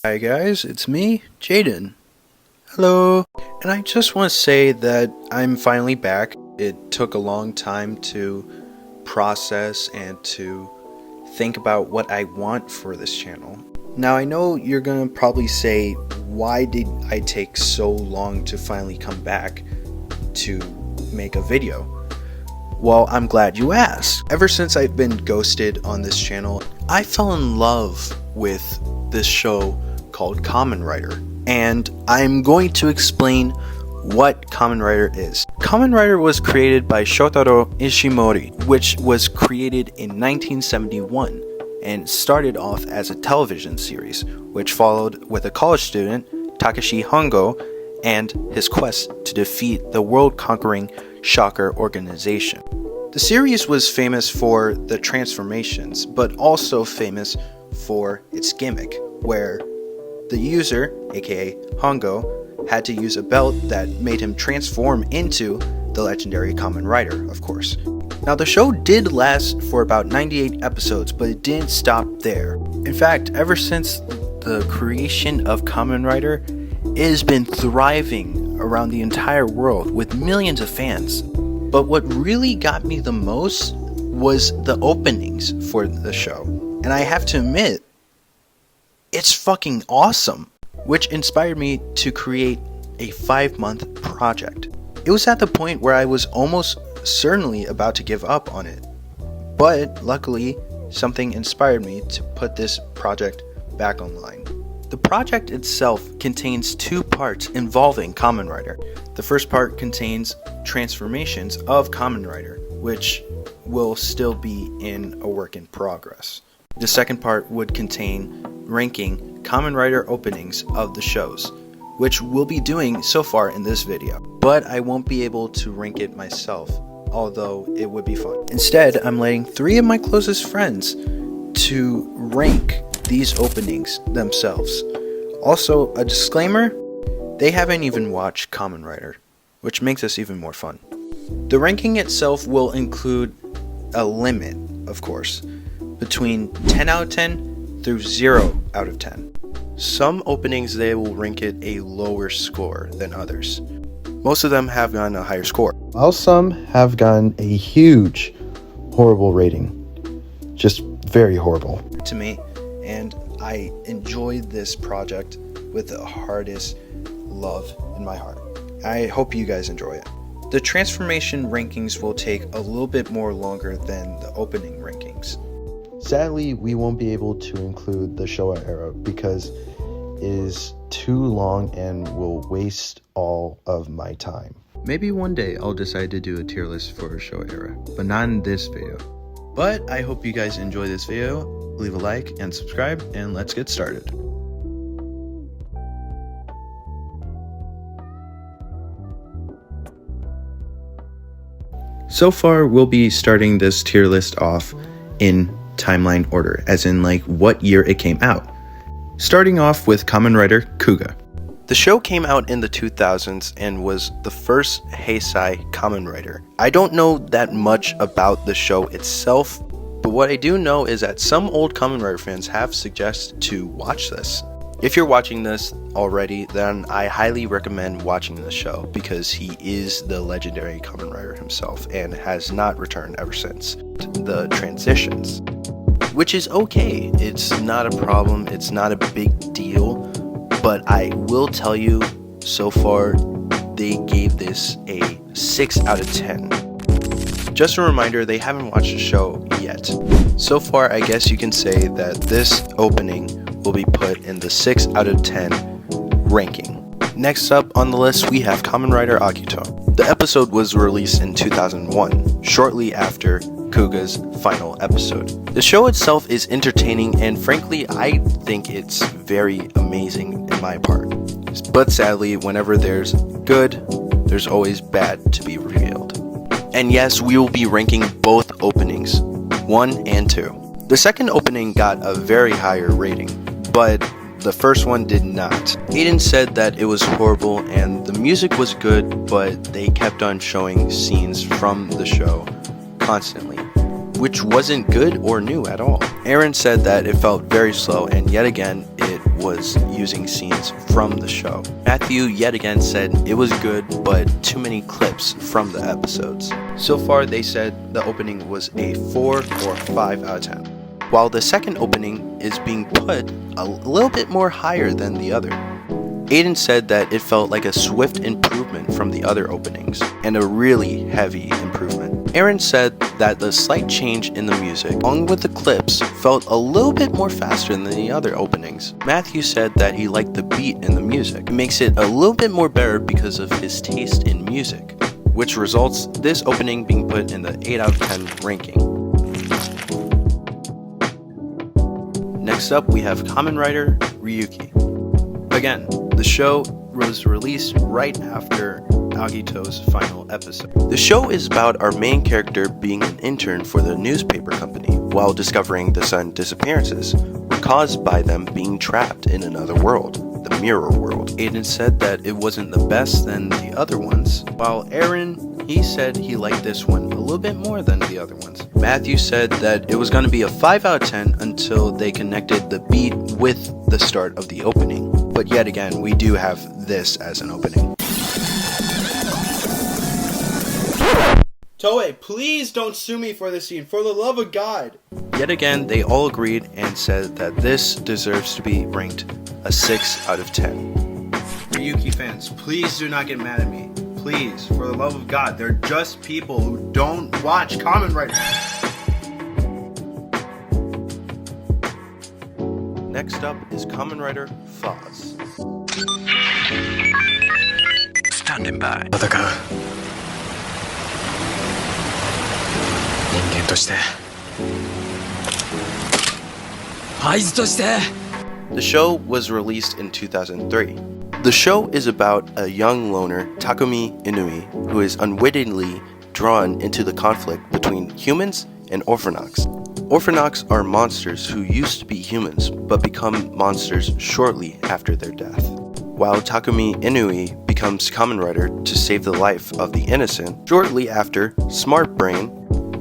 Hi guys, it's me, Jaden. Hello. And I just want to say that I'm finally back. It took a long time to process and to think about what I want for this channel. Now I know you're gonna probably say, why did I take so long to finally come back to make a video? Well, I'm glad you asked. Ever since I've been ghosted on this channel, I fell in love with this show called Kamen Rider, and I'm going to explain what Kamen Rider is. Kamen Rider was created by Shotaro Ishimori, which was created in 1971 and started off as a television series, which followed with a college student, Takeshi Hongo, and his quest to defeat the world-conquering Shocker organization. The series was famous for the transformations, but also famous for its gimmick, where the user, aka Hongo, had to use a belt that made him transform into the legendary Kamen Rider, of course. Now the show did last for about 98 episodes, but it didn't stop there. In fact, ever since the creation of Kamen Rider, it has been thriving around the entire world with millions of fans. But what really got me the most was the openings for the show. And I have to admit, it's fucking awesome, which inspired me to create a 5-month project. It was at the point where I was almost certainly about to give up on it. But luckily, something inspired me to put this project back online. The project itself contains 2 parts involving Kamen Rider. The first part contains transformations of Kamen Rider, which will still be in a work in progress. The second part would contain ranking Kamen Rider openings of the shows, which we'll be doing so far in this video. But I won't be able to rank it myself, although it would be fun. Instead, I'm letting 3 of my closest friends to rank these openings themselves. Also, a disclaimer, they haven't even watched Kamen Rider, which makes this even more fun. The ranking itself will include a limit, of course, between 10 out of 10 through 0 out of 10. Some openings they will rank it a lower score than others. Most of them have gotten a higher score, while some have gotten a huge, horrible rating. Just very horrible to me, and I enjoy this project with the hardest love in my heart. I hope you guys enjoy it. The transformation rankings will take a little bit more longer than the opening rankings. Sadly, we won't be able to include the Showa era because it is too long and will waste all of my time. Maybe one day I'll decide to do a tier list for Showa era, but not in this video. But I hope you guys enjoy this video. Leave a like and subscribe, and let's get started. So far, we'll be starting this tier list off in timeline order, as in like what year it came out. Starting off with Kamen Rider Kuuga. The show came out in the 2000s and was the first Heisei Kamen Rider. I don't know that much about the show itself, but what I do know is that some old Kamen Rider fans have suggested to watch this. If you're watching this already, then I highly recommend watching the show because he is the legendary Kamen Rider himself and has not returned ever since the transitions. Which is okay, it's not a problem, it's not a big deal, but I will tell you, so far, they gave this a 6 out of 10. Just a reminder, they haven't watched the show yet. So far, I guess you can say that this opening will be put in the 6 out of 10 ranking. Next up on the list, we have Kamen Rider Agito. The episode was released in 2001, shortly after Kuuga's final episode. The show itself is entertaining, and frankly, I think it's very amazing in my part. But sadly, whenever there's good, there's always bad to be revealed. And yes, we will be ranking both openings, 1 and 2. The second opening got a very higher rating, but the first one did not. Aiden said that it was horrible and the music was good, but they kept on showing scenes from the show constantly, which wasn't good or new at all. Aaron said that it felt very slow, and yet again, it it was using scenes from the show. Matthew yet again said it was good, but too many clips from the episodes. So far they said the opening was a 4 or 5 out of 10. While the second opening is being put a little bit more higher than the other. Aiden said that it felt like a swift improvement from the other openings, and a really heavy improvement. Aaron said that the slight change in the music, along with the clips, felt a little bit more faster than the other openings. Matthew said that he liked the beat in the music. It makes it a little bit more better because of his taste in music, which results this opening being put in the 8 out of 10 ranking. Next up, we have Kamen Rider Ryuki. Again, the show was released right after Agito's final episode. The show is about our main character being an intern for the newspaper company while discovering the sudden disappearances were caused by them being trapped in another world, the mirror world. Aiden said that it wasn't the best than the other ones, while Aaron, he said he liked this one a little bit more than the other ones. Matthew said that it was going to be a 5 out of 10 until they connected the beat with the start of the opening. But yet again, we do have this as an opening. Toei, please don't sue me for this scene, for the love of God. Yet again, they all agreed and said that this deserves to be ranked a 6 out of 10. Ryuki fans, please do not get mad at me. Please, for the love of God, they're just people who don't watch Kamen Rider. Next up is Kamen Rider Fourze. Standing by. 戦う。人間として。ファイズとして。The show was released in 2003. The show is about a young loner, Takumi Inui, who is unwittingly drawn into the conflict between humans and Orphanox. Orphanox are monsters who used to be humans, but become monsters shortly after their death. While Takumi Inui becomes Kamen Rider to save the life of the innocent, shortly after, Smart Brain,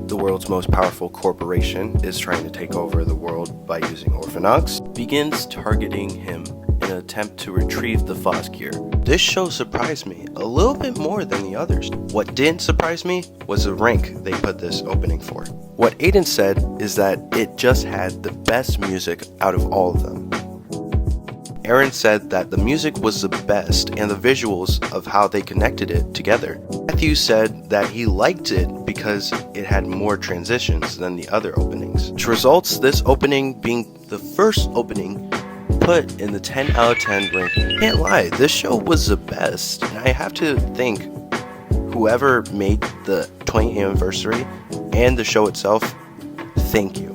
the world's most powerful corporation, is trying to take over the world by using Orphanox, begins targeting him in an attempt to retrieve the Fourze gear. This show surprised me a little bit more than the others. What didn't surprise me was the rank they put this opening for. What Aiden said is that it just had the best music out of all of them. Aaron said that the music was the best and the visuals of how they connected it together. Matthew said that he liked it because it had more transitions than the other openings, which results this opening being the first opening put in the 10 out of 10 ranking. Can't lie, this show was the best, and I have to thank whoever made the 20th anniversary and the show itself. Thank you.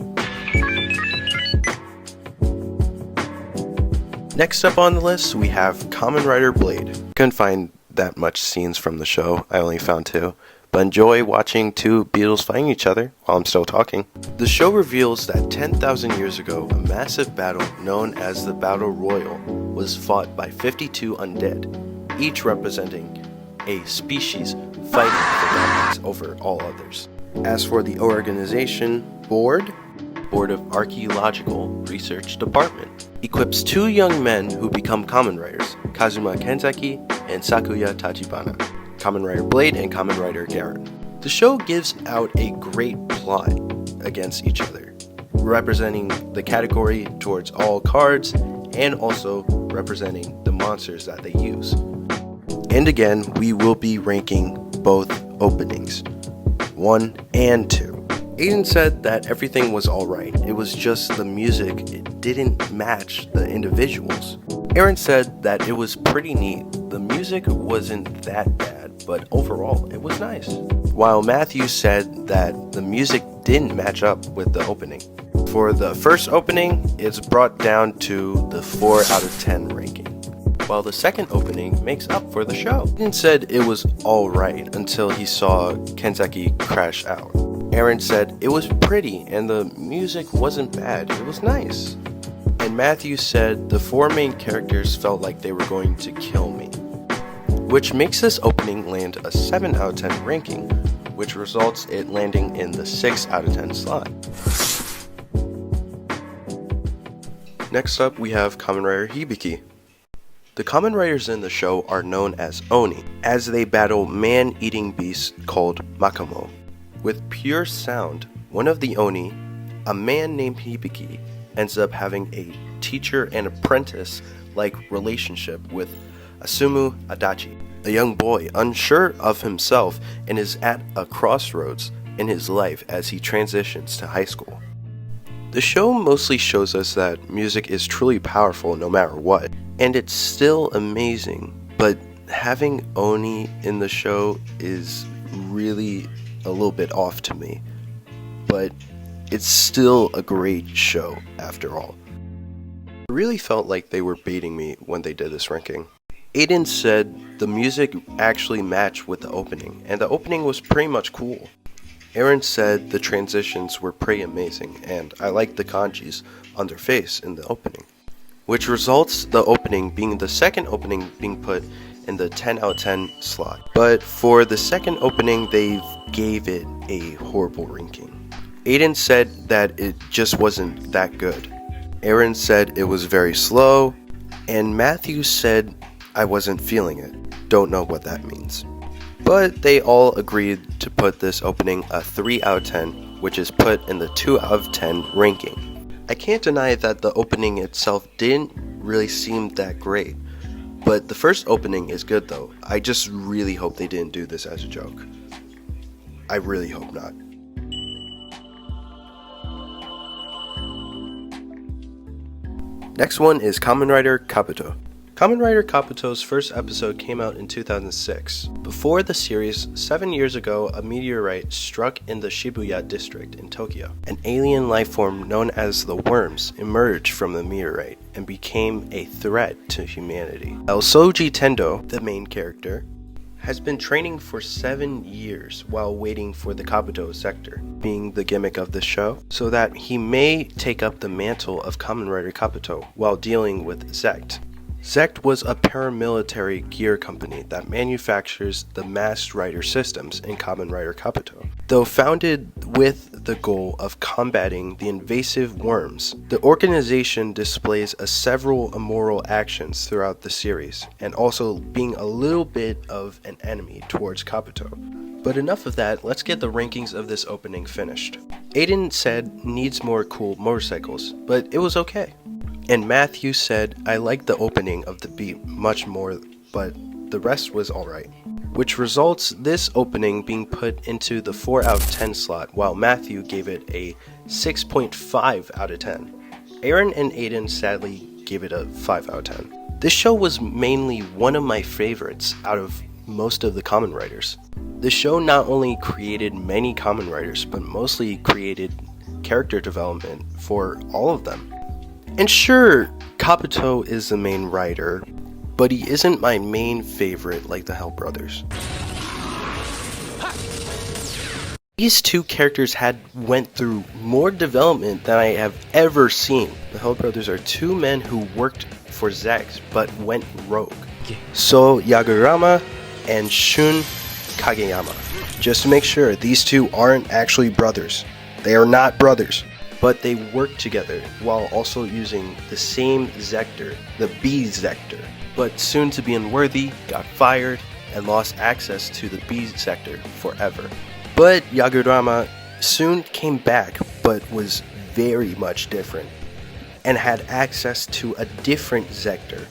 Next up on the list, we have Kamen Rider Blade. Couldn't find that much scenes from the show, I only found 2, but enjoy watching 2 Beetles fighting each other while I'm still talking. The show reveals that 10,000 years ago, a massive battle known as the Battle Royal was fought by 52 undead, each representing a species fighting for dominance over all others. As for the organization, Board of Archaeological Research Department, equips 2 young men who become Kamen Riders, Kazuma Kenzaki and Sakuya Tachibana, Kamen Rider Blade and Kamen Rider Garen. The show gives out a great plot against each other, representing the category towards all cards and also representing the monsters that they use. And again, we will be ranking both openings, 1 and 2. Aiden said that everything was alright, it was just the music, it didn't match the individuals. Aaron said that it was pretty neat, the music wasn't that bad, but overall it was nice. While Matthew said that the music didn't match up with the opening. For the first opening, it's brought down to the 4 out of 10 ranking, while the second opening makes up for the show. Aiden said it was alright until he saw Kenzaki crash out. Aaron said it was pretty and the music wasn't bad, it was nice. And Matthew said the 4 main characters felt like they were going to kill me, which makes this opening land a 7 out of 10 ranking, which results it landing in the 6 out of 10 slot. Next up, we have Kamen Rider Hibiki. The Kamen Riders in the show are known as Oni, as they battle man-eating beasts called Makamo. With pure sound, one of the Oni, a man named Hibiki, ends up having a teacher and apprentice-like relationship with Asumu Adachi, a young boy unsure of himself and is at a crossroads in his life as he transitions to high school. The show mostly shows us that music is truly powerful no matter what, and it's still amazing, but having Oni in the show is really a little bit off to me. But it's still a great show after all. I really felt like they were baiting me when they did this ranking. Aiden said the music actually matched with the opening, and the opening was pretty much cool. Aaron said the transitions were pretty amazing, and I liked the kanjis on their face in the opening, which results the opening being the second opening being put in the 10 out of 10 slot. But for the second opening, they gave it a horrible ranking. Aiden said that it just wasn't that good. Aaron said it was very slow, and Matthew said I wasn't feeling it. Don't know what that means. But they all agreed to put this opening a 3 out of 10, which is put in the 2 out of 10 ranking. I can't deny that the opening itself didn't really seem that great, but the first opening is good though. I just really hope they didn't do this as a joke. I really hope not. Next one is Kamen Rider Kabuto. Kamen Rider Kabuto's first episode came out in 2006. Before the series, 7 years ago, a meteorite struck in the Shibuya district in Tokyo. An alien life form known as the Worms emerged from the meteorite and became a threat to humanity. Soji Tendo, the main character, has been training for 7 years while waiting for the Kabuto sector, being the gimmick of this show, so that he may take up the mantle of Kamen Rider Kabuto while dealing with Zect. Zect was a paramilitary gear company that manufactures the masked rider systems in Kamen Rider Kabuto. Though founded with the goal of combating the invasive worms, the organization displays several immoral actions throughout the series, and also being a little bit of an enemy towards Kabuto. But enough of that, let's get the rankings of this opening finished. Aiden said needs more cool motorcycles, but it was okay. And Matthew said, I liked the opening of the beat much more, but the rest was alright. Which results this opening being put into the 4 out of 10 slot, while Matthew gave it a 6.5 out of 10. Aaron and Aiden sadly gave it a 5 out of 10. This show was mainly one of my favorites out of most of the Kamen Riders. The show not only created many Kamen Riders, but mostly created character development for all of them. And sure, Kabuto is the main rider, but he isn't my main favorite like the Hell Brothers. These two characters went through more development than I have ever seen. The Hell Brothers are two men who worked for Zect but went rogue. So Yagurama and Shun Kageyama. Just to make sure, these two aren't actually brothers. They are not brothers. But they worked together while also using the same Zector, the B Zector. But soon to be unworthy, got fired, and lost access to the B Zector forever. But Yagurama soon came back, but was very much different, and had access to a different Zector,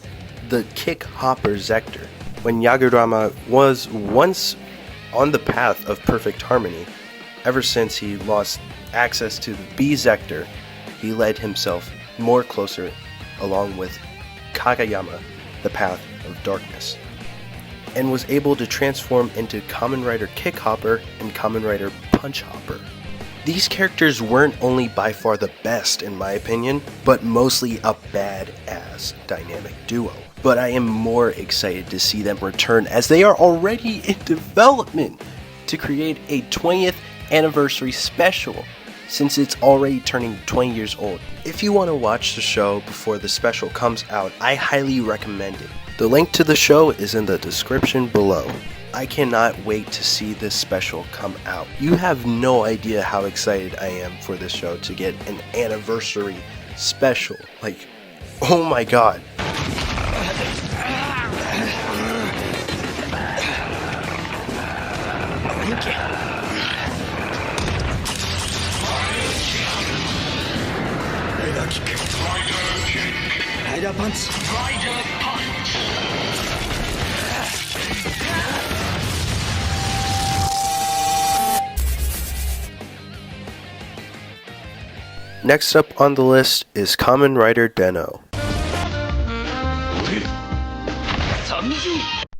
the Kick Hopper Zector. When Yagurama was once on the path of perfect harmony, ever since he lost access to the B Zector, he led himself more closer along with Kageyama, the path of darkness, and was able to transform into Kamen Rider Kick Hopper and Kamen Rider Punch Hopper. These characters weren't only by far the best in my opinion, but mostly a badass dynamic duo. But I am more excited to see them return as they are already in development to create a 20th anniversary special, since it's already turning 20 years old. If you want to watch the show before the special comes out, I highly recommend it. The link to the show is in the description below. I cannot wait to see this special come out. You have no idea how excited I am for this show to get an anniversary special. Like, Oh my god. Next up on the list is Kamen Rider Den-O.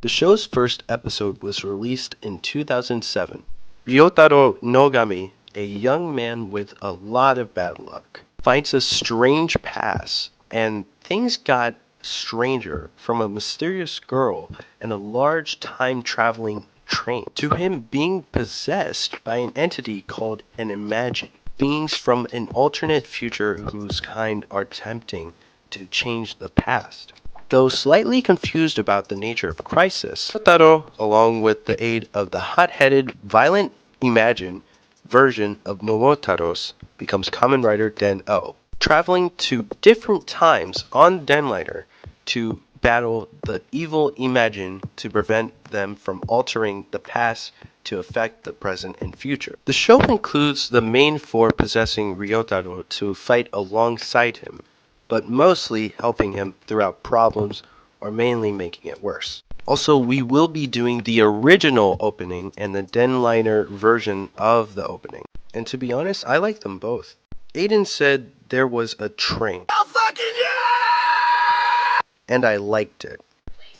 The show's first episode was released in 2007. Ryotaro Nogami, a young man with a lot of bad luck, finds a strange past, and things got stranger from a mysterious girl and a large time-traveling train to him being possessed by an entity called an Imagine. Beings from an alternate future whose kind are attempting to change the past. Though slightly confused about the nature of crisis, Ryotaro, along with the aid of the hot-headed, violent Imagine version of Momotaro's, becomes Kamen Rider Den-O, traveling to different times on Denliner to battle the evil Imagine to prevent them from altering the past to affect the present and future. The show includes the main four possessing Ryotaro to fight alongside him, but mostly helping him throughout problems or mainly making it worse. Also, we will be doing the original opening and the Denliner version of the opening. And to be honest, I like them both. Aiden said there was a train. Oh, fucking yeah! And I liked it.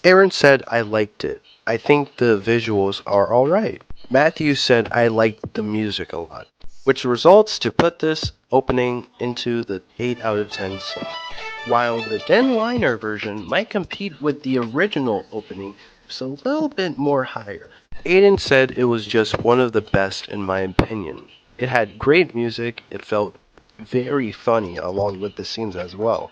Aaron said I liked it. I think the visuals are alright. Matthew said I liked the music a lot, which results to put this opening into the 8 out of 10 slot. While the Denliner version might compete with the original opening, it's a little bit more higher. Aiden said it was just one of the best in my opinion. It had great music, it felt very funny along with the scenes as well.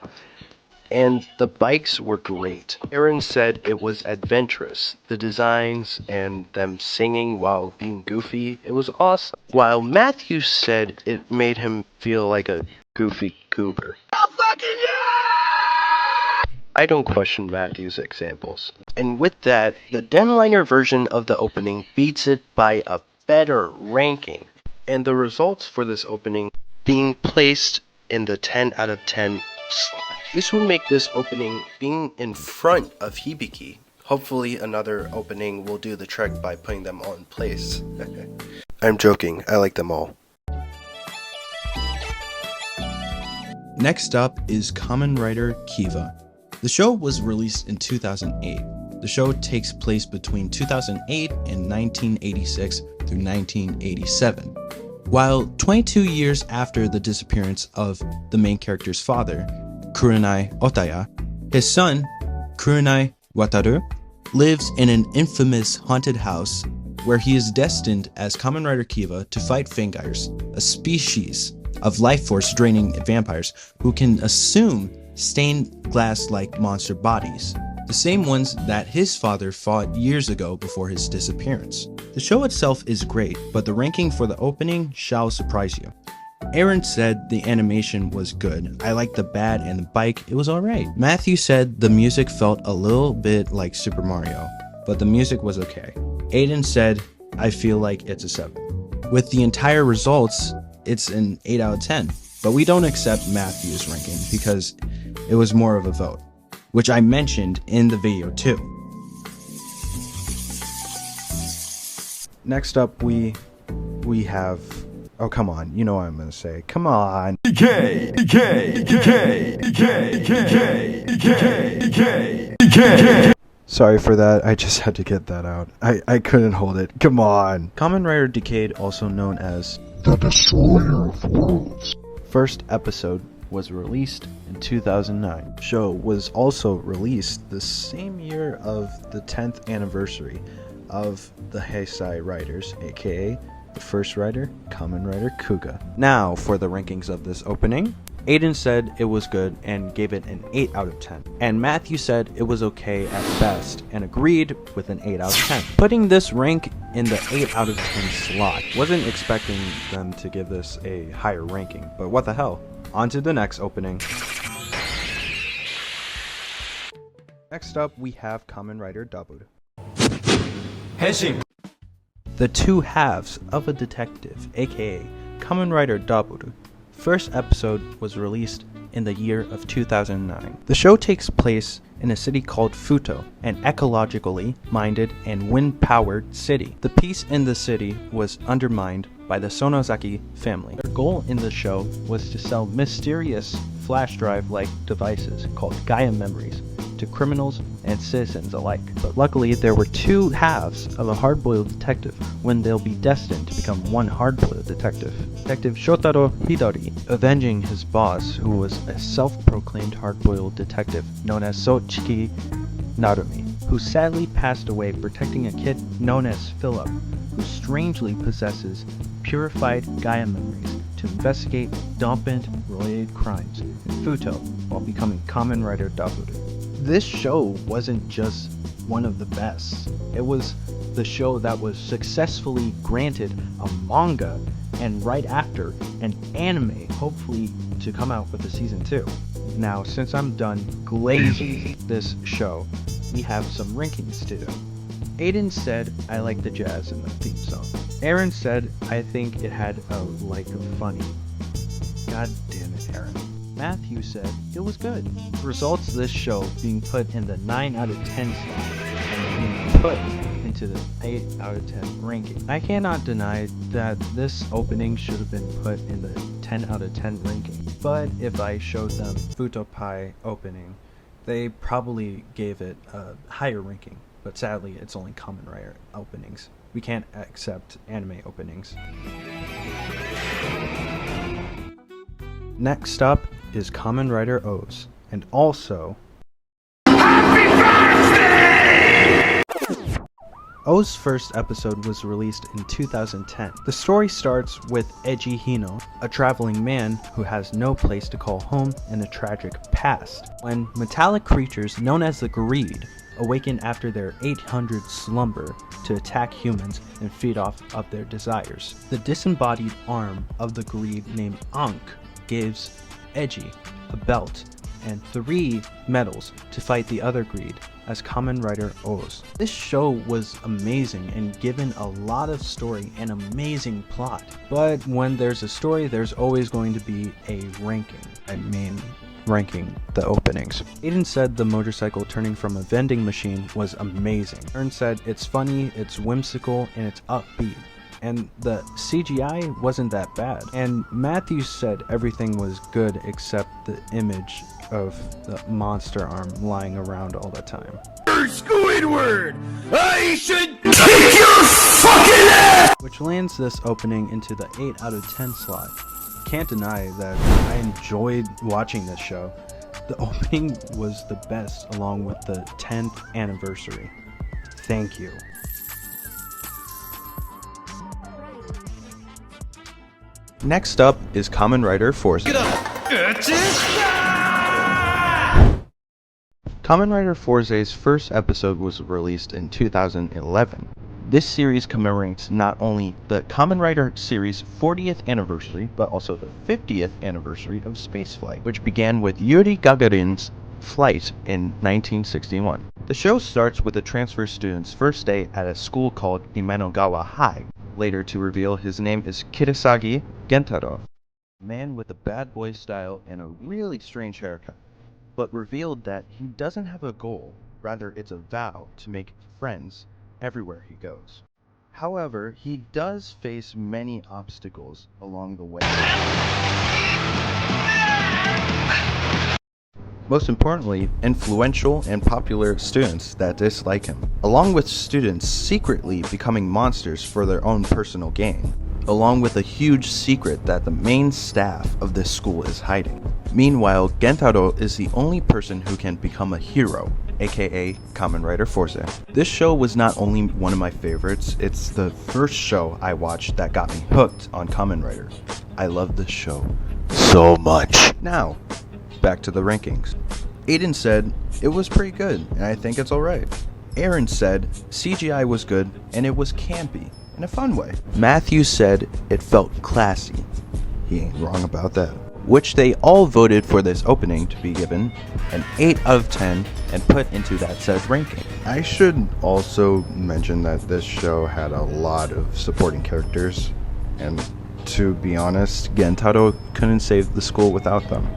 And the bikes were great. Aaron said it was adventurous. The designs and them singing while being goofy, it was awesome. While Matthew said it made him feel like a goofy goober. Oh, fucking yeah! I don't question Matthew's examples. And with that, the Denliner version of the opening beats it by a better ranking. And the results for this opening being placed in the 10 out of 10 slot. This will make this opening being in front of Hibiki. Hopefully another opening will do the trick by putting them all in place. I'm joking, I like them all. Next up is Kamen Rider Kiva. The show was released in 2008. The show takes place between 2008 and 1986 through 1987. While 22 years after the disappearance of the main character's father, Kurenai Otaya, his son, Kurenai Wataru, lives in an infamous haunted house where he is destined as Kamen Rider Kiva to fight Fangires, a species of life force draining vampires who can assume stained glass-like monster bodies, the same ones that his father fought years ago before his disappearance. The show itself is great, but the ranking for the opening shall surprise you. Aaron said the animation was good. I liked the bat and the bike, it was alright. Matthew said the music felt a little bit like Super Mario, but the music was okay. Aiden said, I feel like it's a 7. With the entire results, it's an 8 out of 10, but we don't accept Matthew's ranking because it was more of a vote, which I mentioned in the video too. Next up, we have... Oh, come on. You know what I'm going to say. Come on. Sorry for that. I just had to get that out. I couldn't hold it. Come on. Kamen Rider Decade, also known as the Destroyer of Worlds. First episode was released in 2009. Show was also released the same year of the 10th anniversary of the Heisei Riders, aka the first rider, Kamen Rider Kuuga. Now for the rankings of this opening. Aiden said it was good and gave it an 8 out of 10. And Matthew said it was okay at best and agreed with an 8 out of 10. Putting this rank in the 8 out of 10 slot. Wasn't expecting them to give this a higher ranking, but what the hell. On to the next opening. Next up, we have Kamen Rider Double. 変身 The two halves of a detective, aka Kamen Rider Double. First episode was released in the year of 2009. The show takes place in a city called Futo, an ecologically minded and wind-powered city. The peace in the city was undermined by the Sonozaki family. Their goal in the show was to sell mysterious flash drive-like devices called Gaim memories to criminals and citizens alike. But luckily, there were two halves of a hard-boiled detective when they'll be destined to become one hard-boiled detective. Detective Shotaro Hidari, avenging his boss, who was a self-proclaimed hard-boiled detective known as Sochiki Narumi, who sadly passed away protecting a kid known as Philip, who strangely possesses purified Gaia memories to investigate dominant-related crimes in Futo while becoming Kamen Rider Double. This show wasn't just one of the best. It was the show that was successfully granted a manga and right after an anime, hopefully to come out with a season 2. Now, since I'm done glazing this show, we have some rankings to do. Aiden said, I like the jazz in the theme song. Aaron said, I think it had a funny. God damn it, Aaron. Matthew said, it was good. Results of this show being put in the 9 out of 10 slot and being put into the 8 out of 10 ranking. I cannot deny that this opening should have been put in the 10 out of 10 ranking. But if I showed them Futo Pai opening, they probably gave it a higher ranking. But sadly, it's only Kamen Rider openings. We can't accept anime openings. Next up is Kamen Rider O's, and also O's first episode was released in 2010. The story starts with Eiji Hino, a traveling man who has no place to call home and a tragic past, when metallic creatures known as the Greed awaken after their 800 slumber to attack humans and feed off of their desires. The disembodied arm of the Greed named Ankh gives Eiji a belt and 3 medals to fight the other Greed as Kamen Rider O's. This show was amazing and given a lot of story and amazing plot. But when there's a story, there's always going to be a ranking. Ranking the openings. Aiden said the motorcycle turning from a vending machine was amazing. Aaron said it's funny, it's whimsical, and it's upbeat. And the CGI wasn't that bad. And Matthew said everything was good except the image of the monster arm lying around all the time. Squidward! I should kick your fucking ass! Which lands this opening into the 8 out of 10 slot. Can't deny that I enjoyed watching this show. The opening was the best along with the 10th anniversary. Thank you. Next up is Kamen Rider Fourze. Kamen Rider Fourze's first episode was released in 2011. This series commemorates not only the Kamen Rider series' 40th anniversary, but also the 50th anniversary of spaceflight, which began with Yuri Gagarin's flight in 1961. The show starts with a transfer student's first day at a school called Imanogawa High, later to reveal his name is Kirasagi Gentaro, a man with a bad boy style and a really strange haircut, but revealed that he doesn't have a goal, rather it's a vow to make friends everywhere he goes. However, he does face many obstacles along the way. Most importantly, influential and popular students that dislike him, along with students secretly becoming monsters for their own personal gain, along with a huge secret that the main staff of this school is hiding. Meanwhile, Gentaro is the only person who can become a hero, aka Kamen Rider Fourze. This show was not only one of my favorites, it's the first show I watched that got me hooked on Kamen Rider. I love this show so much. Now, back to the rankings. Aiden said it was pretty good, and I think it's alright. Aaron said CGI was good, and it was campy, in a fun way. Matthew said it felt classy. He ain't wrong about that. which they all voted for this opening to be given an 8 out of 10 and put into that said ranking. I should also mention that this show had a lot of supporting characters, and to be honest, Gentaro couldn't save the school without them.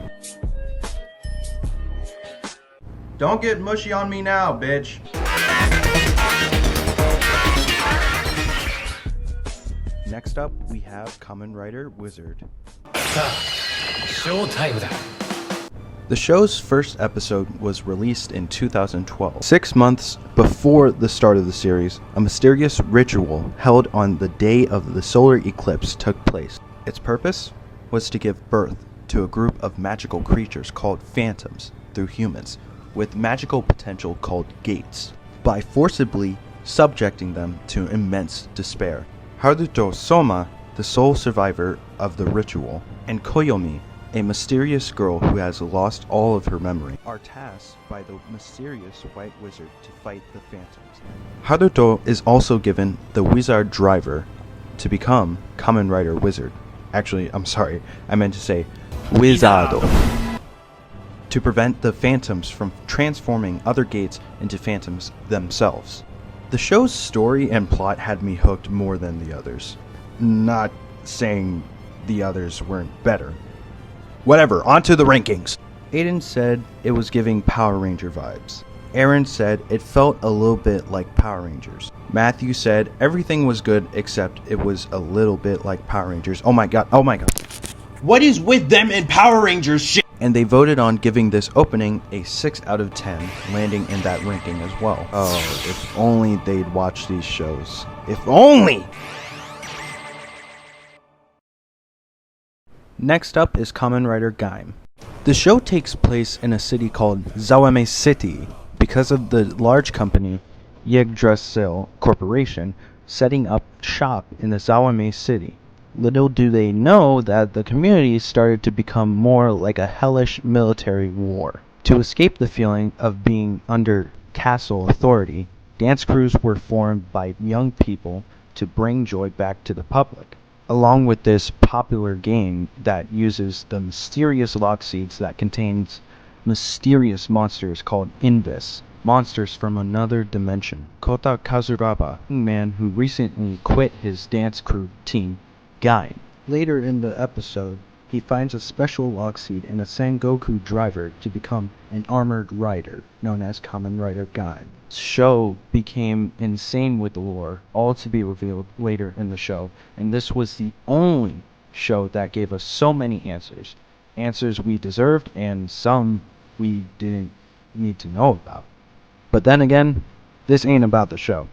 Don't get mushy on me now, bitch. Next up, we have Kamen Rider Wizard. The show's first episode was released in 2012. 6 months before the start of the series, a mysterious ritual held on the day of the solar eclipse took place. Its purpose was to give birth to a group of magical creatures called phantoms through humans, with magical potential called Geats, by forcibly subjecting them to immense despair. Haruto Soma, the sole survivor of the ritual, and Koyomi, a mysterious girl who has lost all of her memory, are tasked by the mysterious white wizard to fight the phantoms. Haruto is also given the wizard driver to become Kamen Rider Wizard. Actually, I'm sorry, I meant to say Wizardo. To prevent the phantoms from transforming other Gates into phantoms themselves. The show's story and plot had me hooked more than the others. Not saying the others weren't better. Whatever, on to the rankings. Aiden said it was giving Power Ranger vibes. Aaron said it felt a little bit like Power Rangers. Matthew said everything was good except it was a little bit like Power Rangers. Oh my god. What is with them and Power Rangers shit? And they voted on giving this opening a 6 out of 10, landing in that ranking as well. Oh, if only they'd watch these shows. If only! Next up is Kamen Rider Gaim. The show takes place in a city called Zawame City because of the large company Yggdrasil Corporation setting up shop in the Zawame City. Little do they know that the community started to become more like a hellish military war. To escape the feeling of being under castle authority, dance crews were formed by young people to bring joy back to the public. Along with this popular game that uses the mysterious lock seeds that contains mysterious monsters called Invis, monsters from another dimension. Kota Kazuraba, a man who recently quit his dance crew team, Gaim. Later in the episode, he finds a special lock seed in a Sengoku driver to become an armored rider, known as Kamen Rider Gaim. The show became insane with the lore, all to be revealed later in the show, and this was the only show that gave us so many answers. Answers we deserved and some we didn't need to know about. But then again, this ain't about the show.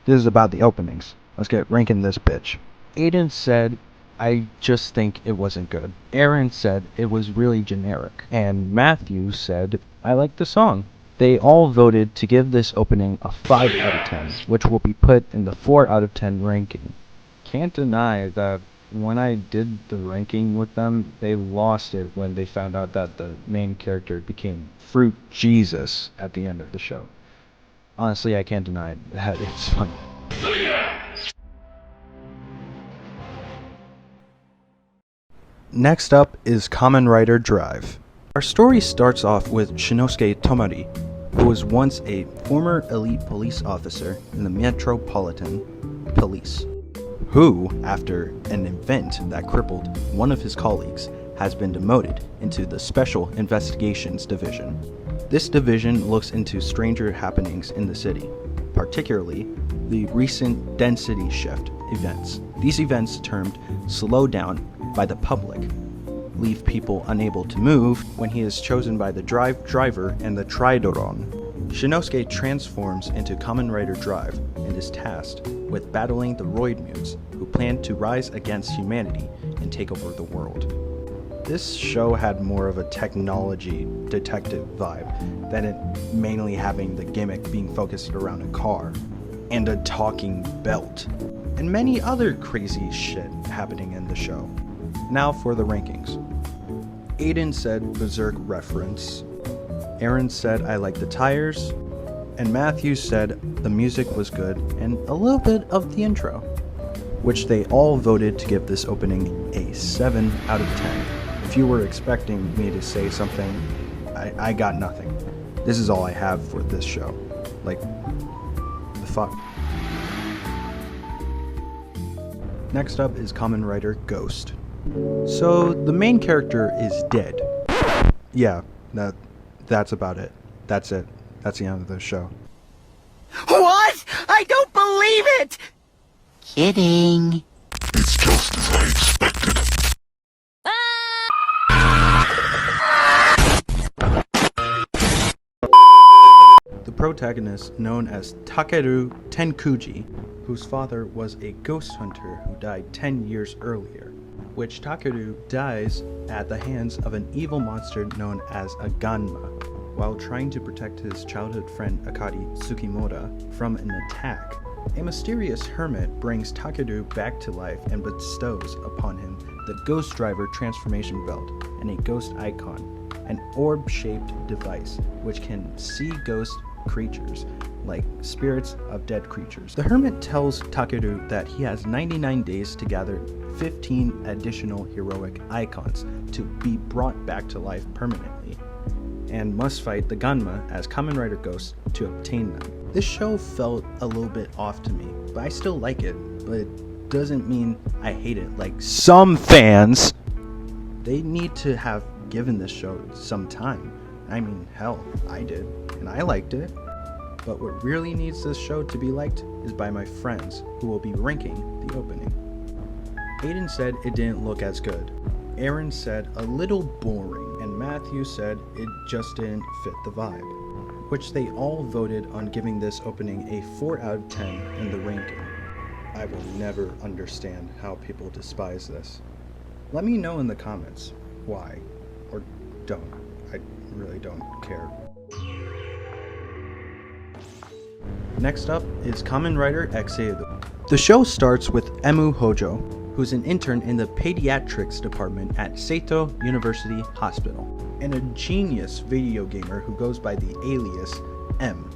This is about the openings. Let's get ranking this bitch. Aiden said, I just think it wasn't good. Aaron said it was really generic. And Matthew said, I like the song. They all voted to give this opening a 5 out of 10, which will be put in the 4 out of 10 ranking. Can't deny that when I did the ranking with them, they lost it when they found out that the main character became Fruit Jesus at the end of the show. Honestly, I can't deny that it's funny. Next up is Kamen Rider Drive. Our story starts off with Shinosuke Tomari, who was once a former elite police officer in the Metropolitan Police, who, after an event that crippled one of his colleagues, has been demoted into the Special Investigations Division. This division looks into stranger happenings in the city, particularly the recent density shift events. These events, termed slowdown by the public, leave people unable to move when he is chosen by the driver and the Tridoron. Shinosuke transforms into Kamen Rider Drive and is tasked with battling the Roid Mutes, who plan to rise against humanity and take over the world. This show had more of a technology detective vibe than it mainly having the gimmick being focused around a car and a talking belt and many other crazy shit happening in the show. Now for the rankings. Aiden said Berserk reference, Aaron said I like the tires, and Matthew said the music was good and a little bit of the intro, which they all voted to give this opening a 7 out of 10. if you were expecting me to say something, I got nothing. This is all I have for this show. Like, the fuck? Next up is Kamen Rider Ghost. So, the main character is dead. Yeah, that's about it. That's it. That's the end of the show. What? I don't believe it! Kidding. It's just as I expected. The protagonist, known as Takeru Tenkuji, whose father was a ghost hunter who died 10 years earlier, which Takeru dies at the hands of an evil monster known as a Ganma, while trying to protect his childhood friend Akari Tsukimura from an attack. A mysterious hermit brings Takeru back to life and bestows upon him the Ghost Driver transformation belt and a ghost icon, an orb-shaped device which can see ghost creatures, like spirits of dead creatures. The hermit tells Takeru that he has 99 days to gather 15 additional heroic icons to be brought back to life permanently, and must fight the Ganma as Kamen Rider Ghost to obtain them. This show felt a little bit off to me, but I still like it, but it doesn't mean I hate it like some fans. They need to have given this show some time. I mean, hell, I did, and I liked it. But what really needs this show to be liked is by my friends, who will be ranking the opening. Aiden said it didn't look as good. Aaron said a little boring, and Matthew said it just didn't fit the vibe, which they all voted on giving this opening a 4 out of 10 in the ranking. I will never understand how people despise this. Let me know in the comments why, or don't. I really don't care. Next up is Kamen Rider Exeido. The show starts with Emu Hojo, who's an intern in the pediatrics department at Seito University Hospital, and a genius video gamer who goes by the alias M.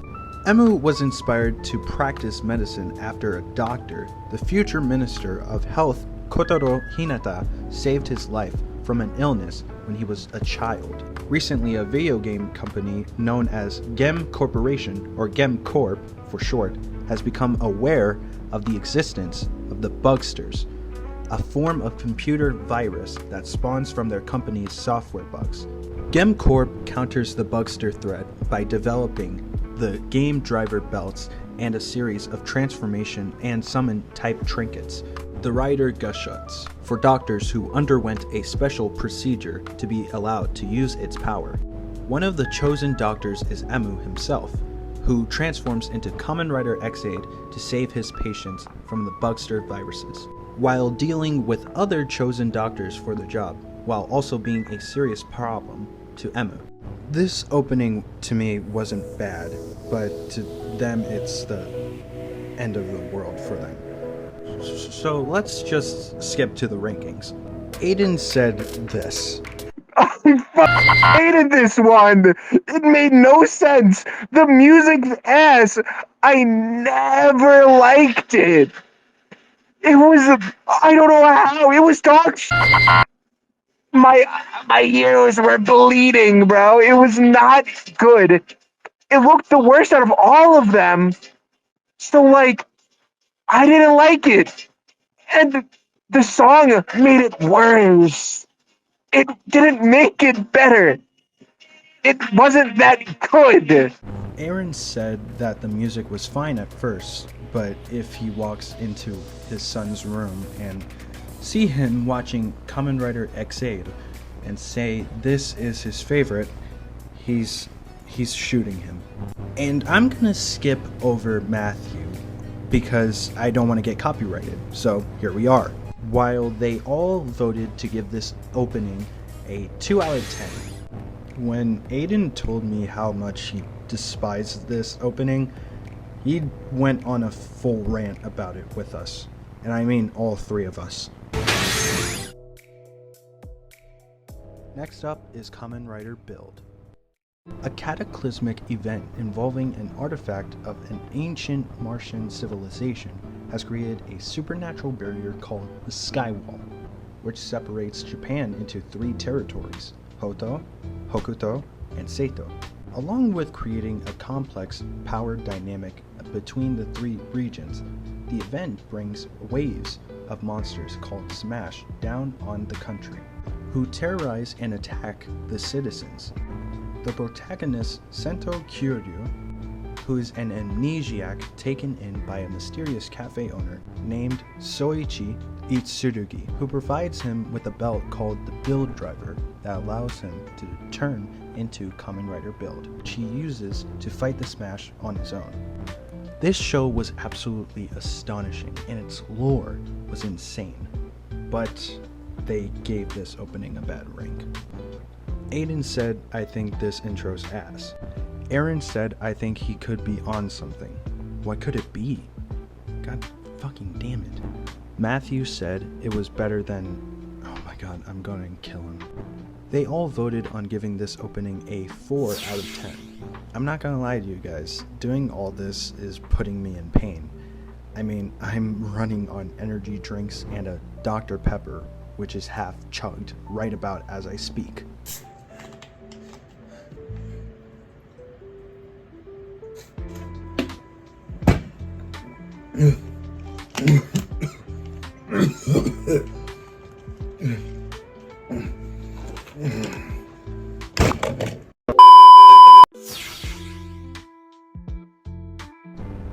Emu was inspired to practice medicine after a doctor, the future Minister of Health Kotaro Hinata, saved his life from an illness when he was a child. Recently, a video game company known as Gem Corporation, or Gem Corp for short, has become aware of the existence of the Bugsters, a form of computer virus that spawns from their company's software bugs. Gem Corp counters the Bugster threat by developing the game driver belts and a series of transformation and summon type trinkets, the Rider Gushuts, for doctors who underwent a special procedure to be allowed to use its power. One of the chosen doctors is Emu himself, who transforms into Kamen Rider Exeid to save his patients from the Bugster viruses, while dealing with other chosen doctors for the job, while also being a serious problem to Emu. This opening to me wasn't bad, but to them it's the end of the world for them. So let's just skip to the rankings. Aiden said this. I hated this one. It made no sense. The music's ass. I never liked it. It was, I don't know how. It was dog shit. My ears were bleeding, bro. It was not good. It looked the worst out of all of them. So, like, I didn't like it. And the song made it worse. It didn't make it better. It wasn't that good. Aaron said that the music was fine at first, but if he walks into his son's room and see him watching Kamen Rider Exeid and say this is his favorite, he's shooting him. And I'm gonna skip over Matthew because I don't want to get copyrighted, so here we are. While they all voted to give this opening a 2 out of 10, when Aiden told me how much he despised this opening, he went on a full rant about it with us. And I mean all three of us. Next up is Kamen Rider Build. A cataclysmic event involving an artifact of an ancient Martian civilization has created a supernatural barrier called the Skywall. which separates Japan into 3 territories, Hoto, Hokuto, and Seito, along with creating a complex power dynamic between the 3 regions. The event brings waves of monsters called Smash down on the country, who terrorize and attack the citizens. The protagonist, Sento Kyoryu, who is an amnesiac taken in by a mysterious cafe owner named Soichi Itsurugi, who provides him with a belt called the Build Driver that allows him to turn into Kamen Rider Build, which he uses to fight the Smash on his own. This show was absolutely astonishing, and its lore was insane, but they gave this opening a bad rank. Aiden said, "I think this intro's ass." Aaron said, "I think he could be on something." What could it be? God fucking damn it. Matthew said it was better than... Oh my god, I'm going to kill him. They all voted on giving this opening a 4 out of 10. I'm not gonna lie to you guys, doing all this is putting me in pain. I mean, I'm running on energy drinks and a Dr. Pepper, which is half chugged right about as I speak.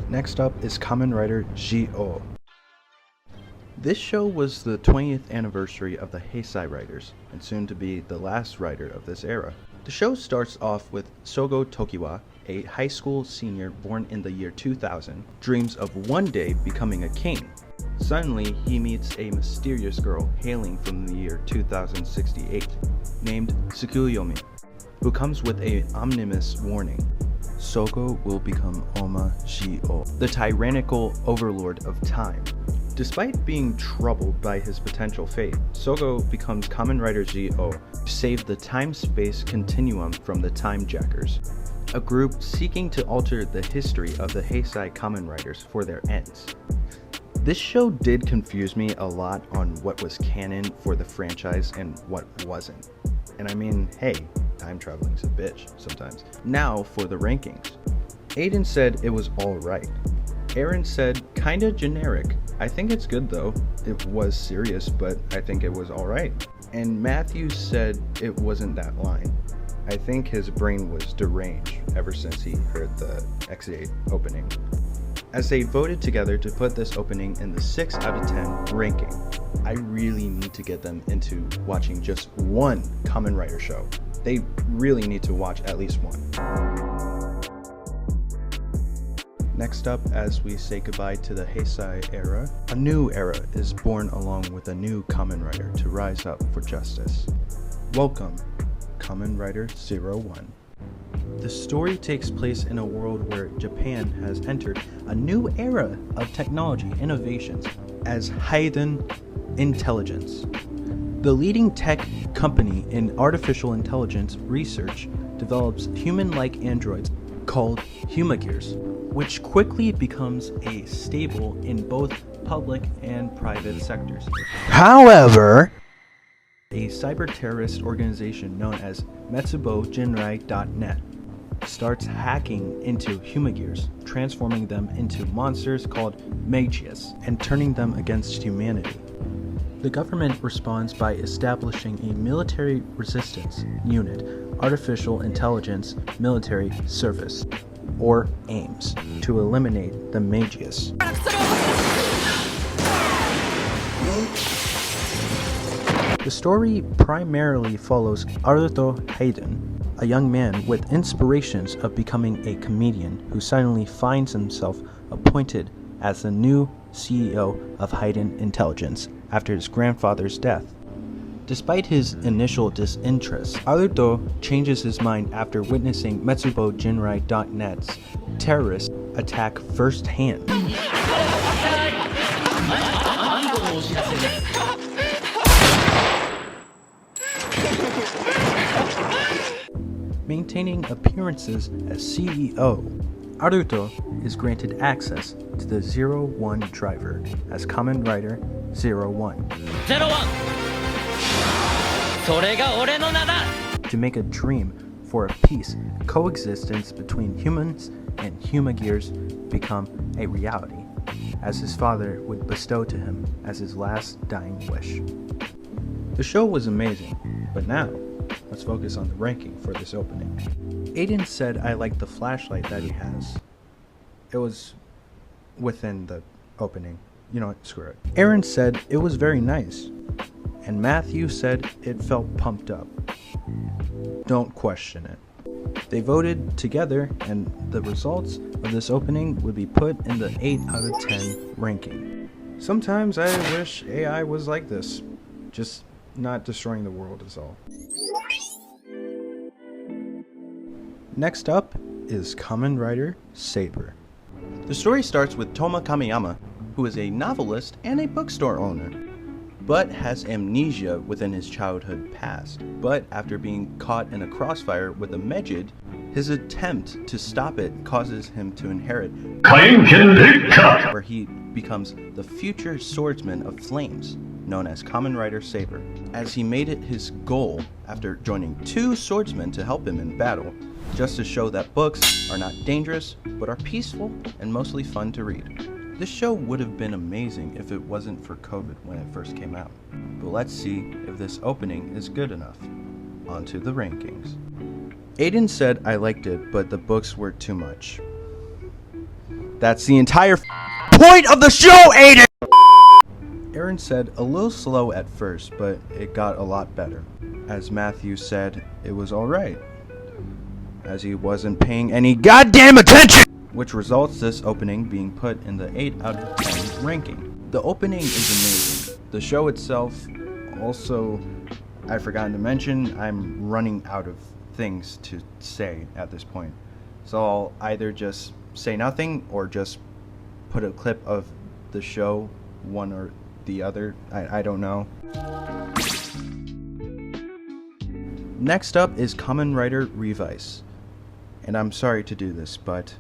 Next up is Kamen Rider Zi-O. This show was the 20th anniversary of the Heisei Riders, and soon to be the last rider of this era. The show starts off with Sogo Tokiwa, a high school senior born in the year 2000, dreams of one day becoming a king. Suddenly, he meets a mysterious girl hailing from the year 2068, named Tsukuyomi, who comes with an ominous warning. Sogo will become Oma Zi-O, the tyrannical overlord of time. Despite being troubled by his potential fate, Sogo becomes Kamen Rider Zi-O to save the time-space continuum from the Time Jackers, a group seeking to alter the history of the Heisei Kamen Riders for their ends. This show did confuse me a lot on what was canon for the franchise and what wasn't. And I mean, hey, time traveling's a bitch sometimes. Now for the rankings. Aiden said it was alright. Aaron said kinda generic. I think it's good though. It was serious, but I think it was alright. And Matthew said it wasn't that line. I think his brain was deranged ever since he heard the X8 opening. As they voted together to put this opening in the 6 out of 10 ranking, I really need to get them into watching just one Kamen Rider show. They really need to watch at least one. Next up, as we say goodbye to the Heisei era, a new era is born along with a new Kamen Rider to rise up for justice. Welcome, Kamen Rider 01. The story takes place in a world where Japan has entered a new era of technology innovations as Hayden Intelligence. The leading tech company in artificial intelligence research develops human-like androids called Humagears, which quickly becomes a staple in both public and private sectors. However, a cyber terrorist organization known as MetsuboJinrai.net starts hacking into Humagears, transforming them into monsters called Magius and turning them against humanity. The government responds by establishing a military resistance unit, Artificial Intelligence Military Service, or AIMS, to eliminate the Magius. The story primarily follows Arthur Hayden, a young man with inspirations of becoming a comedian who suddenly finds himself appointed as the new CEO of Hayden Intelligence after his grandfather's death. Despite his initial disinterest, Arthur changes his mind after witnessing MetsuboJinrai.net's terrorist attack firsthand. Maintaining appearances as CEO, Arthur is granted access to the 01 driver as Kamen Rider 01. To make a dream for a peace coexistence between humans and humagears become a reality, as his father would bestow to him as his last dying wish. The show was amazing, but now, let's focus on the ranking for this opening. Aiden said I liked the flashlight that he has. It was within the opening. You know what, screw it. Aaron said it was very nice. And Matthew said it felt pumped up. Don't question it. They voted together and the results of this opening would be put in the 8 out of 10 ranking. Sometimes I wish AI was like this. Just not destroying the world is all. Next up is Kamen Rider Saber. The story starts with Toma Kamiyama, who is a novelist and a bookstore owner, but has amnesia within his childhood past. But after being caught in a crossfire with a Megid, his attempt to stop it causes him to inherit where he becomes the future swordsman of flames, known as Kamen Rider Saber. As he made it his goal after joining 2 swordsmen to help him in battle, just to show that books are not dangerous, but are peaceful and mostly fun to read. This show would have been amazing if it wasn't for COVID when it first came out. But let's see if this opening is good enough. On to the rankings. Aiden said I liked it, but the books were too much. That's the entire point of the show, Aiden! Aaron said a little slow at first, but it got a lot better. As Matthew said, it was alright, as he wasn't paying any goddamn attention! Which results this opening being put in the 8 out of 10 ranking. The opening is amazing. The show itself, also, I've forgotten to mention, I'm running out of things to say at this point. So I'll either just say nothing or just put a clip of the show, one or the other. I don't know. Next up is Kamen Rider Revice. And I'm sorry to do this, but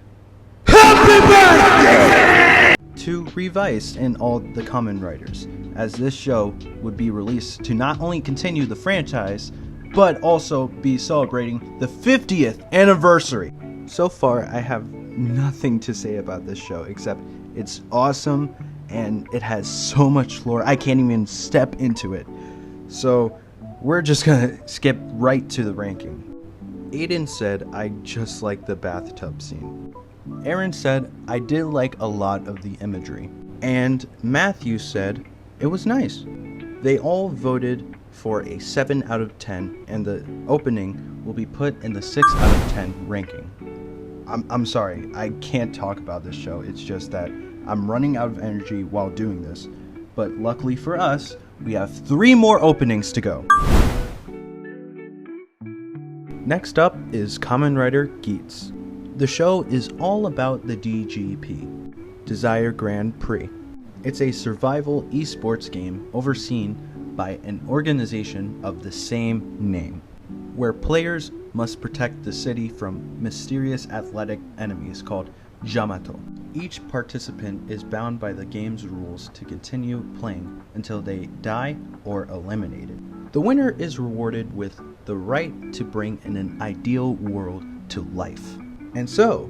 to Revice and all the Kamen Riders, as this show would be released to not only continue the franchise, but also be celebrating the 50th anniversary. So far, I have nothing to say about this show except it's awesome and it has so much lore, I can't even step into it. So we're just gonna skip right to the ranking. Aiden said I just like the bathtub scene. Aaron said I did like a lot of the imagery. And Matthew said it was nice. They all voted for a 7 out of 10 and the opening will be put in the 6 out of 10 ranking. I'm sorry, I can't talk about this show. It's just that I'm running out of energy while doing this. But luckily for us, we have 3 more openings to go. Next up is Kamen Rider Geats. The show is all about the DGP, Desire Grand Prix. It's a survival esports game overseen by an organization of the same name, where players must protect the city from mysterious athletic enemies called Yamato. Each participant is bound by the game's rules to continue playing until they die or eliminated. The winner is rewarded with the right to bring in an ideal world to life. And so,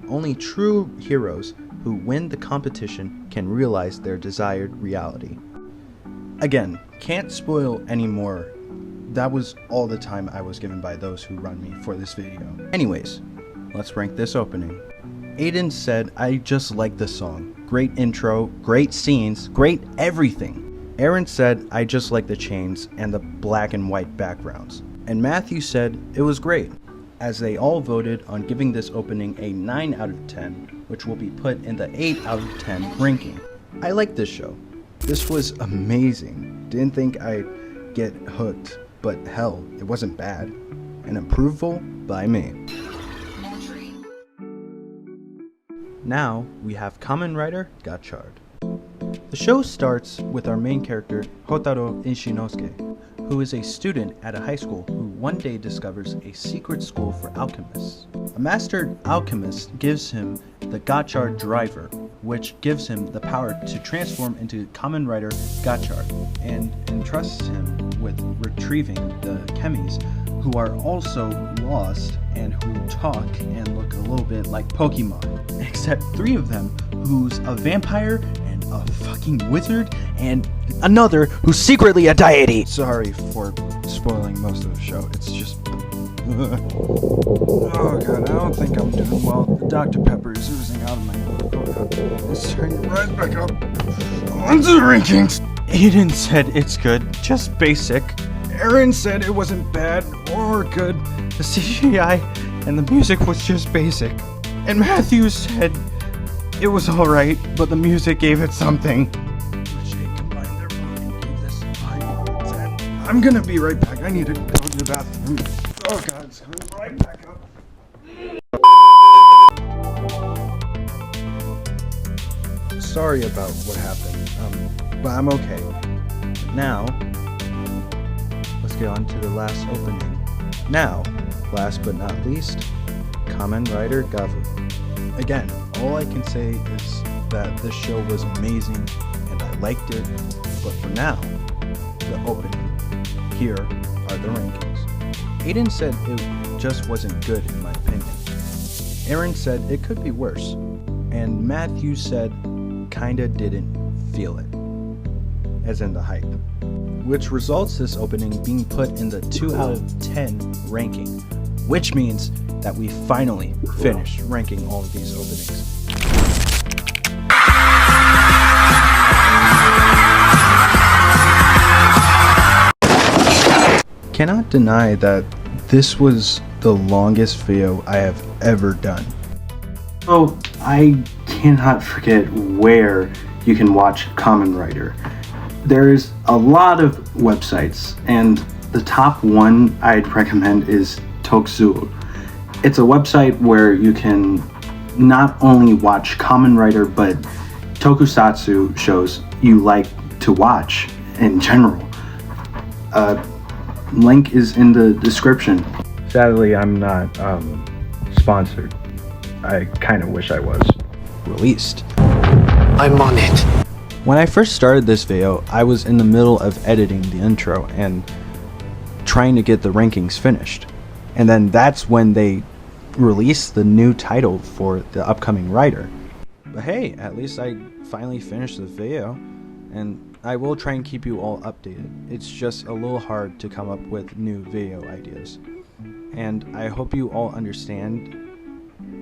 only true heroes who win the competition can realize their desired reality. Again, can't spoil any more. That was all the time I was given by those who run me for this video. Anyways, let's rank this opening. Aiden said I just like the song. Great intro, great scenes, great everything. Aaron said I just like the chains and the black and white backgrounds. And Matthew said it was great, as they all voted on giving this opening a 9 out of 10, which will be put in the 8 out of 10 ranking. I like this show. This was amazing. Didn't think I'd get hooked, but hell, it wasn't bad. An approval by me. Now we have Kamen Rider Gotchard. The show starts with our main character, Hotaro Ishinosuke, who is a student at a high school who one day discovers a secret school for alchemists. A master alchemist gives him the Gotchard driver, which gives him the power to transform into Kamen Rider Gotchard and entrusts him with retrieving the Kemis, who are also lost and who talk and look a little bit like Pokemon, except 3 of them who's a vampire and a fucking wizard and another who's secretly a deity. Sorry for spoiling most of the show. It's just oh god, I don't think I'm doing well. The Dr. Pepper is oozing out of my mouth. Oh god. It's turning right back up. On to the rankings. Aiden said it's good, just basic. Aaron said it wasn't bad or good. The CGI and the music was just basic. And Matthew said it was alright, but the music gave it something. I'm gonna be right back. I need to go to the bathroom. Oh god, it's coming right back up. Sorry about what happened, but I'm okay. Now, let's get on to the last opening. Now, last but not least, Kamen Rider Gavv. Again, all I can say is that this show was amazing and I liked it, but for now, the opening. Here are the rankings. Aiden said it just wasn't good in my opinion. Aaron said it could be worse. And Matthew said kinda didn't feel it. As in the hype. Which results this opening being put in the 2 out of 10 ranking. Which means that we finally finished ranking all of these openings. Cannot deny that this was the longest video I have ever done. Oh, I cannot forget where you can watch Kamen Rider. There's a lot of websites, and the top one I'd recommend is Tokusatsu. It's a website where you can not only watch Kamen Rider, but Tokusatsu shows you like to watch in general. Link is in the description. Sadly, I'm not sponsored. I kind of wish I was. Released. I'm on it. When I first started this video, I was in the middle of editing the intro and trying to get the rankings finished. And then that's when they released the new title for the upcoming writer. But hey, at least I finally finished the video, and I will try and keep you all updated. It's just a little hard to come up with new video ideas. And I hope you all understand,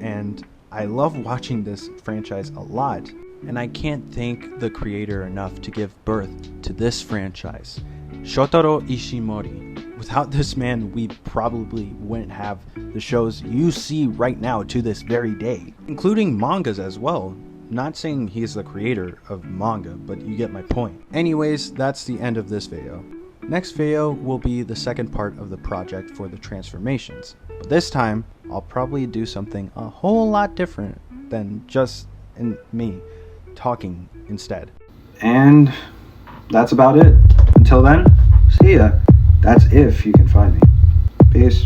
and I love watching this franchise a lot, and I can't thank the creator enough to give birth to this franchise, Shotaro Ishimori. Without this man, we probably wouldn't have the shows you see right now to this very day, including mangas as well. Not saying he's the creator of manga, but you get my point. Anyways, that's the end of this video. Next video will be the second part of the project for the transformations. But this time, I'll probably do something a whole lot different than just me talking instead. And that's about it. Until then, see ya. That's if you can find me. Peace.